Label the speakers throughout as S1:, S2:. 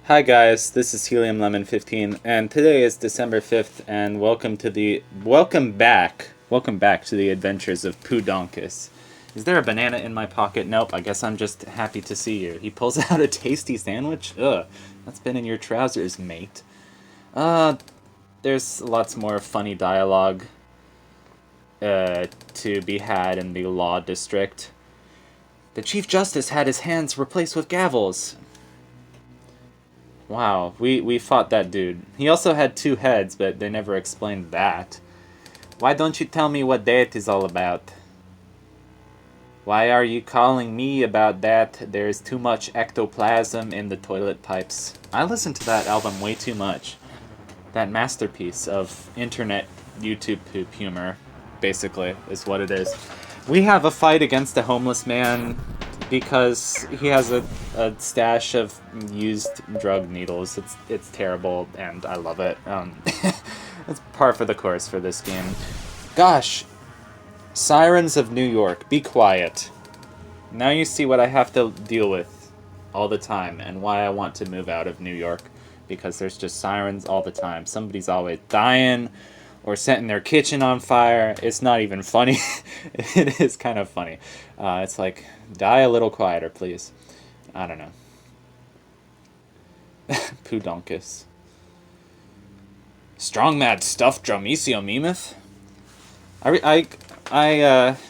S1: Hi guys, this is Helium Lemon 15, and today is December 5th, and welcome back to the adventures of Pudonkus. Is there a banana in my pocket? Nope, I guess I'm just happy to see you. He pulls out a tasty sandwich? Ugh, that's been in your trousers, mate. There's lots more funny dialogue to be had in the Law District. The Chief Justice had his hands replaced with gavels. Wow, we fought that dude. He also had two heads, but they never explained that. Why don't you tell me what that is all about? Why are you calling me about that? There's too much ectoplasm in the toilet pipes. I listened to that album way too much. That masterpiece of internet YouTube poop humor, basically, is what it is. We have a fight against a homeless man because he has a stash of used drug needles. It's terrible, and I love it. It's par for the course for this game. Gosh, Sirens of New York, be quiet. Now you see what I have to deal with all the time, and why I want to move out of New York, because there's just sirens all the time. Somebody's always dying or setting their kitchen on fire. It's not even funny. It is kind of funny. It's like, die a little quieter, please. I don't know. Pudonkus. Strong mad stuffed Dromecio Memoth?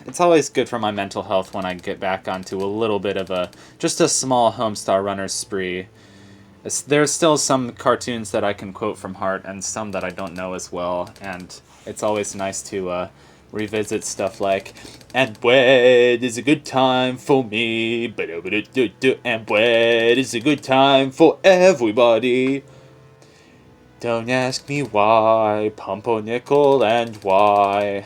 S1: It's always good for my mental health when I get back onto a little bit of just a small Homestar Runner spree. There's still some cartoons that I can quote from heart, and some that I don't know as well, and it's always nice to revisit stuff like, and wed is a good time for me, and wed is a good time for everybody. Don't ask me why, pumpernickel and why.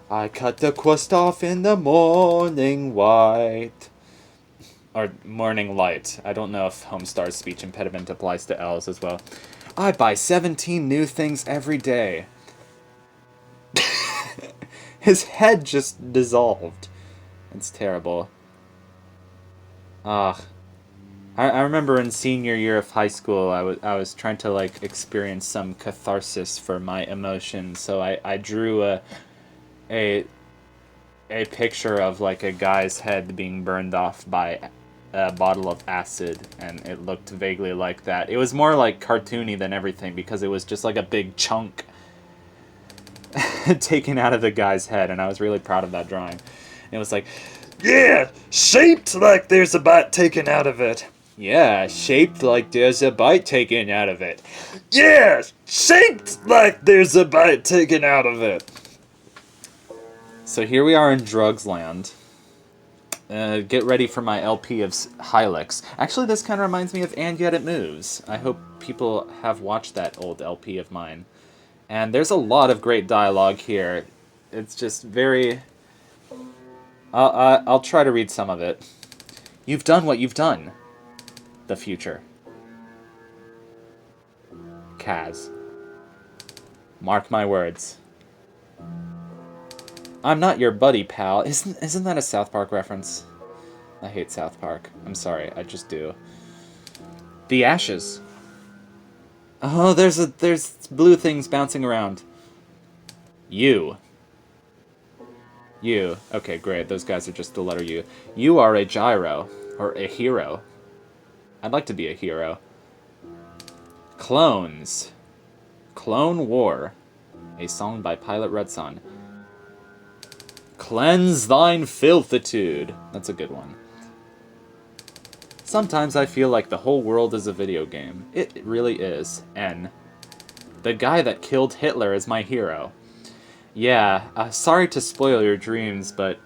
S1: I cut the crust off in the morning white. Or morning light. I don't know if Homestar's speech impediment applies to L's as well. I buy 17 new things every day. His head just dissolved. It's terrible. I remember in senior year of high school, I was trying to like experience some catharsis for my emotions, so I drew a picture of like a guy's head being burned off by a bottle of acid, and it looked vaguely like that. It was more like cartoony than everything because it was just like a big chunk taken out of the guy's head, and I was really proud of that drawing. It was like, yeah, shaped like there's a bite taken out of it. Yeah, shaped like there's a bite taken out of it. Yeah, shaped like there's a bite taken out of it. So here we are in Drugs Land. Get ready for my LP of Hylics. Actually, this kind of reminds me of And Yet It Moves. I hope people have watched that old LP of mine. And there's a lot of great dialogue here. It's just very... I'll try to read some of it. You've done what you've done. The future. Kaz. Mark my words. I'm not your buddy, pal. Isn't that a South Park reference? I hate South Park. I'm sorry, I just do. The ashes. Oh, there's blue things bouncing around. You. Okay, great. Those guys are just the letter U. You are a gyro. Or a hero. I'd like to be a hero. Clones. Clone War. A song by Pilot Red Sun. Cleanse thine filthitude. That's a good one. Sometimes I feel like the whole world is a video game. It really is. N. The guy that killed Hitler is my hero. Yeah, sorry to spoil your dreams, but...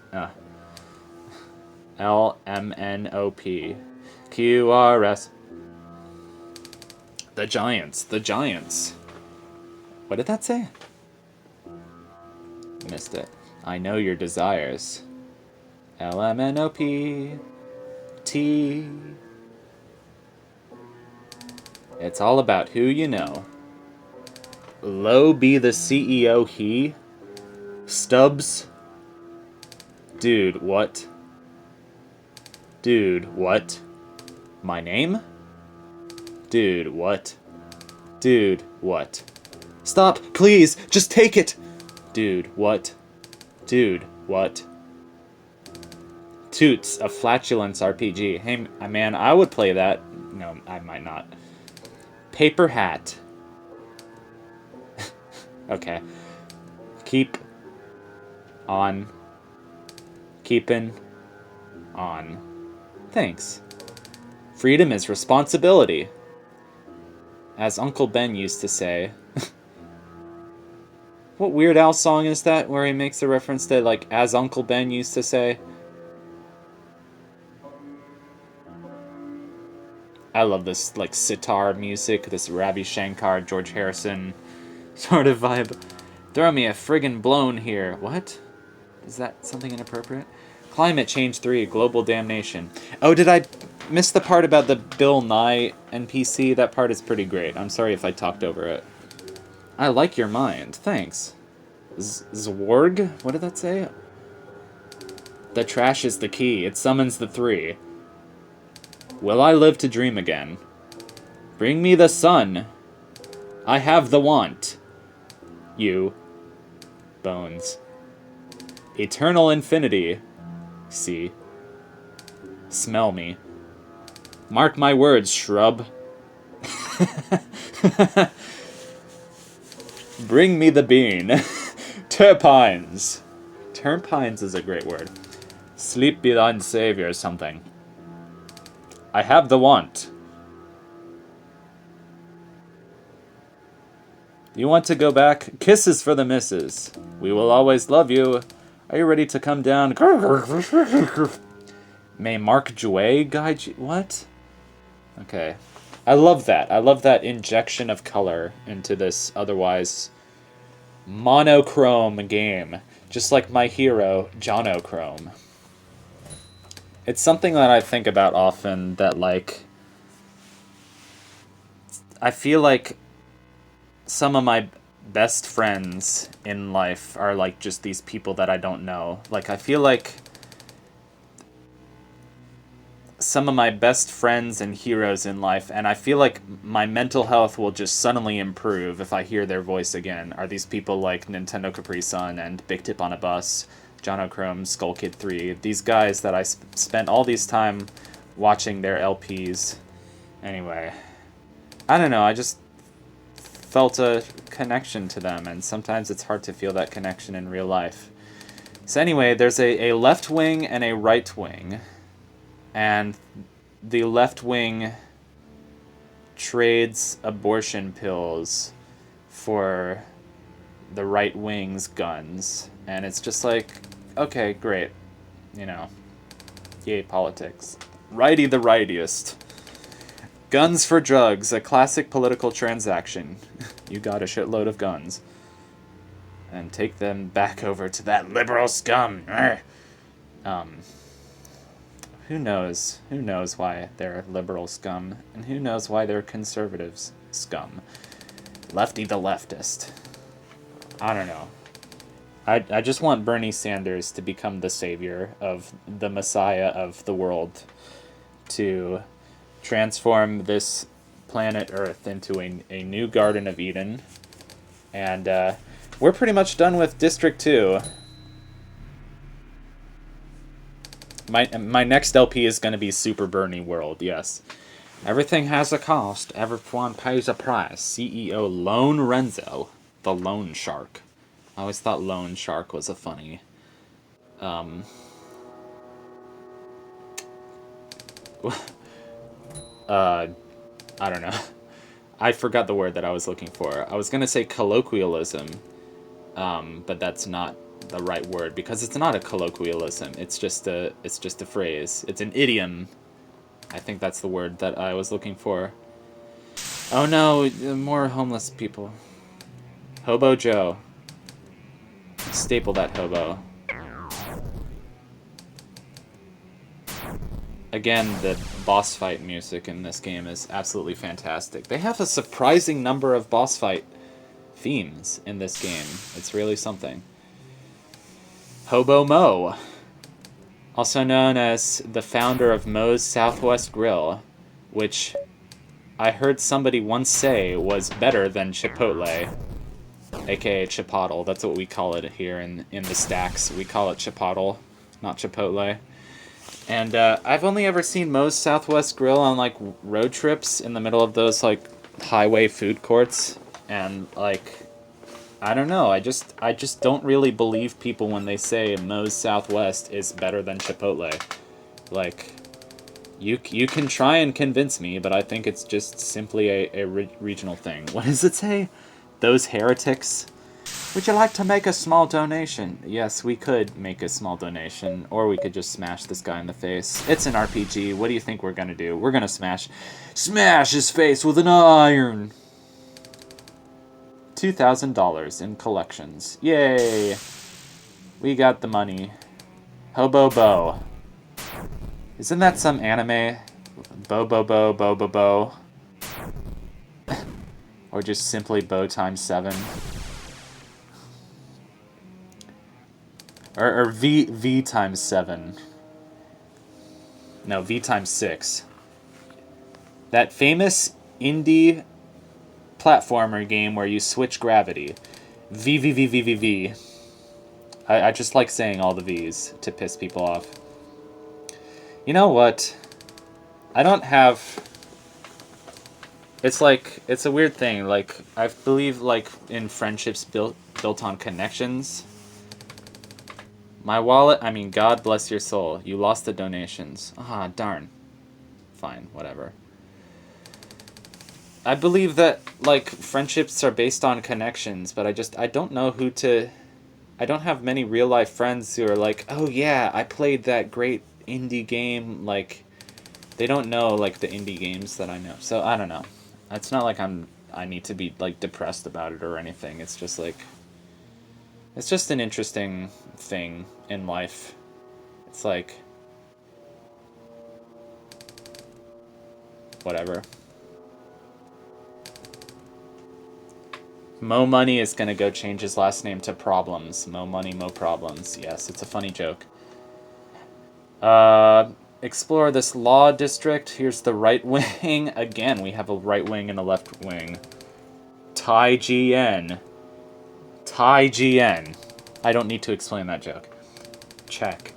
S1: LMNOP. QRS. The Giants. The Giants. What did that say? Missed it. I know your desires. LMNOP. T. It's all about who you know. Low be the CEO he. Stubbs. Dude, what? My name? Dude, what? Dude, what? Stop, please, just take it! Dude, what? Dude, what? Toots, a flatulence RPG. Hey, man, I would play that. No, I might not. Paper hat. Okay. Keep on. Keepin' on. Thanks. Freedom is responsibility. As Uncle Ben used to say. What Weird Al song is that where he makes a reference to, like, as Uncle Ben used to say? I love this, like, sitar music, this Ravi Shankar, George Harrison sort of vibe. Throw me a friggin' blown here. What? Is that something inappropriate? Climate Change 3, Global Damnation. Oh, did I miss the part about the Bill Nye NPC? That part is pretty great. I'm sorry if I talked over it. I like your mind. Thanks. Zworg? What did that say? The trash is the key. It summons the three. Will I live to dream again? Bring me the sun. I have the want. You. Bones. Eternal infinity. See. Smell me. Mark my words, shrub. Bring me the bean. Turpines. Turpines is a great word. Sleep be thine savior or something. I have the want. Do you want to go back? Kisses for the missus. We will always love you. Are you ready to come down? May Mark Jouet guide you? What? Okay. I love that. I love that injection of color into this otherwise monochrome game. Just like my hero, Jonochrome. It's something that I think about often, that, like, I feel like some of my best friends in life are, like, just these people that I don't know. Like, I feel like some of my best friends and heroes in life, and I feel like my mental health will just suddenly improve if I hear their voice again, are these people like Nintendo Capri Sun and Big Tip on a Bus, Jonochrome, Skull Kid 3, these guys that I spent all this time watching their LPs. Anyway, I don't know, I just felt a connection to them, and sometimes it's hard to feel that connection in real life. So anyway, there's a left wing and a right wing, and the left wing trades abortion pills for the right wing's guns, and it's just like, okay, great, you know, yay politics. Righty the rightiest. Guns for drugs, a classic political transaction. You got a shitload of guns. And take them back over to that liberal scum. Who knows? Who knows why they're liberal scum, and who knows why they're conservatives scum. Lefty the leftist. I don't know. I just want Bernie Sanders to become the savior of the Messiah of the world, to transform this planet Earth into a new Garden of Eden. And we're pretty much done with District 2. My next LP is going to be Super Bernie World, yes. Everything has a cost. Everyone pays a price. CEO Lone Renzo, the loan shark. I always thought loan shark was a funny... I don't know. I forgot the word that I was looking for. I was going to say colloquialism, but that's not the right word, because it's not a colloquialism. It's just a phrase. It's an idiom. I think that's the word that I was looking for. Oh no, more homeless people. Hobo Joe. Staple that hobo. Again, the boss fight music in this game is absolutely fantastic. They have a surprising number of boss fight themes in this game. It's really something. Hobo Mo, also known as the founder of Moe's Southwest Grill, which I heard somebody once say was better than Chipotle, aka Chipotle. That's what we call it here in the stacks. We call it Chipotle, not Chipotle. And I've only ever seen Moe's Southwest Grill on like road trips in the middle of those like highway food courts, and like I don't know. I just don't really believe people when they say Moe's Southwest is better than Chipotle. Like, you can try and convince me, but I think it's just simply a regional thing. What does it say? Those heretics. Would you like to make a small donation? Yes, we could make a small donation, or we could just smash this guy in the face. It's an RPG. What do you think we're gonna do? We're gonna smash his face with an iron. $2,000 in collections. Yay! We got the money. Hobo Bo. Isn't that some anime? Bo Bo Bo Bo Bo Bo. Or just simply Bo times 7. Or V times 7. No, V times 6. That famous indie platformer game where you switch gravity. V. I just like saying all the V's to piss people off. You know what? I don't have... It's like, it's a weird thing. Like, I believe, like, in friendships built on connections. My wallet, I mean, God bless your soul. You lost the donations. Ah, darn. Fine, whatever. I believe that, like, friendships are based on connections, but I don't know who to... I don't have many real-life friends who are like, oh yeah, I played that great indie game. Like, they don't know, like, the indie games that I know. So, I don't know. It's not like I need to be, like, depressed about it or anything. It's just, like... It's just an interesting thing in life. It's like... Whatever. Mo Money is gonna go change his last name to Problems. Mo Money, Mo Problems. Yes, it's a funny joke. Explore this law district. Here's the right wing. Again, we have a right wing and a left wing. Tai GN. Tai GN. I don't need to explain that joke. Check.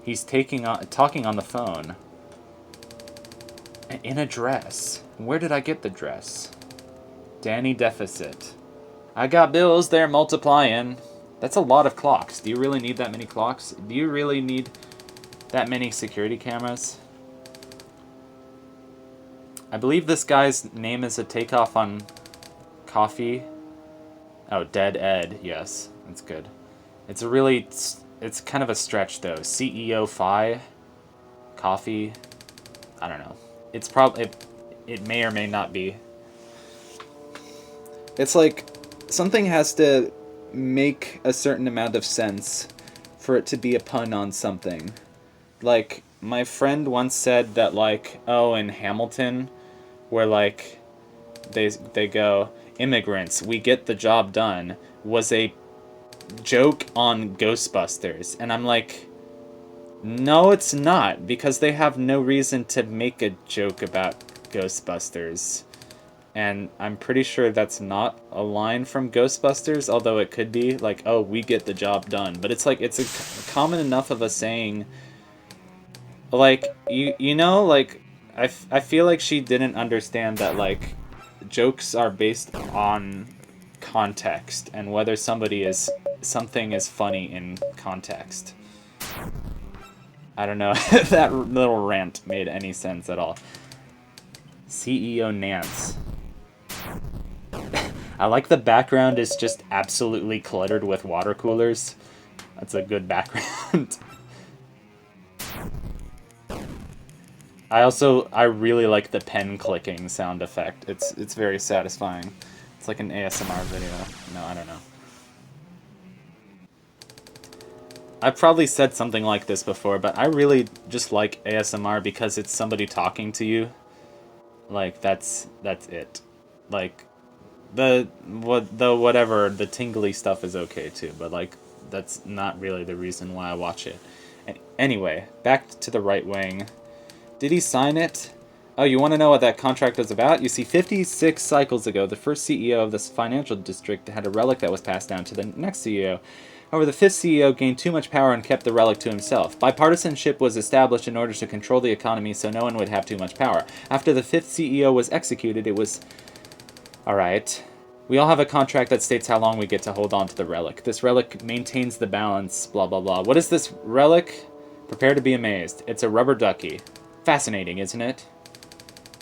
S1: He's talking on the phone. In a dress. Where did I get the dress? Danny Deficit. I got bills, they're multiplying. That's a lot of clocks. Do you really need that many clocks? Do you really need that many security cameras? I believe this guy's name is a takeoff on coffee. Oh, Dead Ed. Yes, that's good. It's a really... It's kind of a stretch, though. CEO Phi. Coffee. I don't know. It's probably... It may or may not be. It's like... Something has to make a certain amount of sense for it to be a pun on something. Like, my friend once said that, like, oh, in Hamilton, where, like, they go, immigrants, we get the job done, was a joke on Ghostbusters. And I'm like, no, it's not, because they have no reason to make a joke about Ghostbusters. And I'm pretty sure that's not a line from Ghostbusters, although it could be, like, oh, we get the job done. But it's like, it's a common enough of a saying. Like, you know, like, I feel like she didn't understand that, like, jokes are based on context, and whether something is funny in context. I don't know if that little rant made any sense at all. CEO Nance. I like the background is just absolutely cluttered with water coolers. That's a good background. I really like the pen clicking sound effect. It's very satisfying. It's like an ASMR video. No, I don't know. I've probably said something like this before, but I really just like ASMR because it's somebody talking to you. Like, that's it. Like, the tingly stuff is okay too, but like, that's not really the reason why I watch it. Anyway, back to the right wing. Did he sign it? Oh, you want to know what that contract was about? You see, 56 cycles ago, the first CEO of this financial district had a relic that was passed down to the next CEO. However, the fifth CEO gained too much power and kept the relic to himself. Bipartisanship was established in order to control the economy so no one would have too much power. After the fifth CEO was executed, it was... Alright. We all have a contract that states how long we get to hold on to the relic. This relic maintains the balance, blah blah blah. What is this relic? Prepare to be amazed. It's a rubber ducky. Fascinating, isn't it?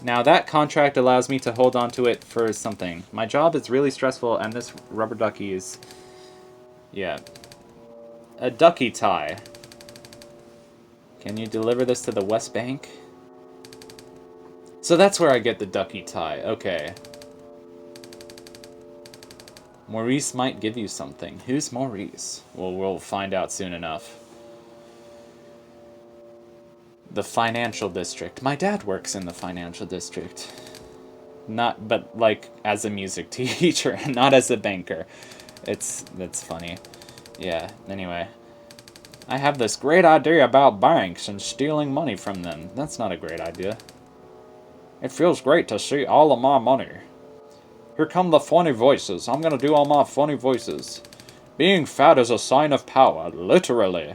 S1: Now that contract allows me to hold on to it for something. My job is really stressful and this rubber ducky is... Yeah. A ducky tie. Can you deliver this to the West Bank? So that's where I get the ducky tie. Okay. Maurice might give you something. Who's Maurice? Well, we'll find out soon enough. The financial district. My dad works in the financial district. But like as a music teacher, not as a banker. That's funny. Yeah, anyway. I have this great idea about banks and stealing money from them. That's not a great idea. It feels great to see all of my money. Here come the funny voices. I'm gonna do all my funny voices. Being fat is a sign of power, literally.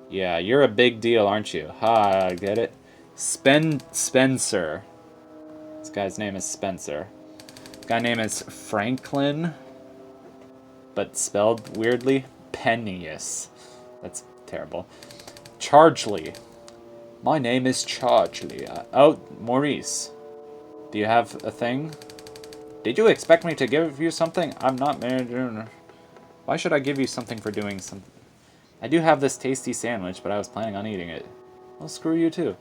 S1: Yeah, you're a big deal, aren't you? Ha, I get it. Spencer. This guy's name is Spencer. This guy's name is Franklin, but spelled weirdly. Pennius. That's terrible. Chargely. My name is Chargely. Oh, Maurice. Do you have a thing? Did you expect me to give you something? I'm not managing. Why should I give you something for doing something? I do have this tasty sandwich, but I was planning on eating it. Well, screw you too.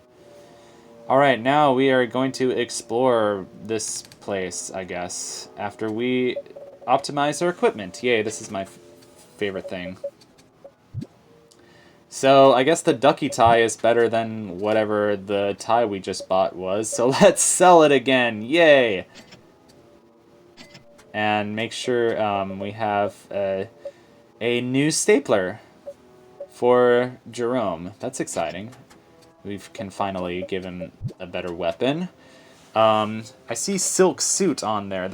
S1: Alright, now we are going to explore this place, I guess, after we optimize our equipment. Yay, this is my favorite thing. So, I guess the ducky tie is better than whatever the tie we just bought was, so let's sell it again! Yay! And make sure we have a new stapler for Jerome. That's exciting. We can finally give him a better weapon. I see silk suit on there.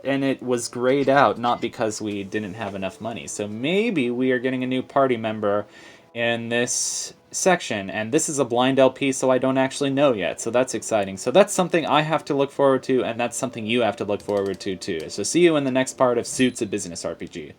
S1: And it was grayed out, not because we didn't have enough money. So maybe we are getting a new party member in this section. And this is a blind LP, so I don't actually know yet. So that's exciting. So that's something I have to look forward to, and that's something you have to look forward to, too. So see you in the next part of Suits, a Business RPG.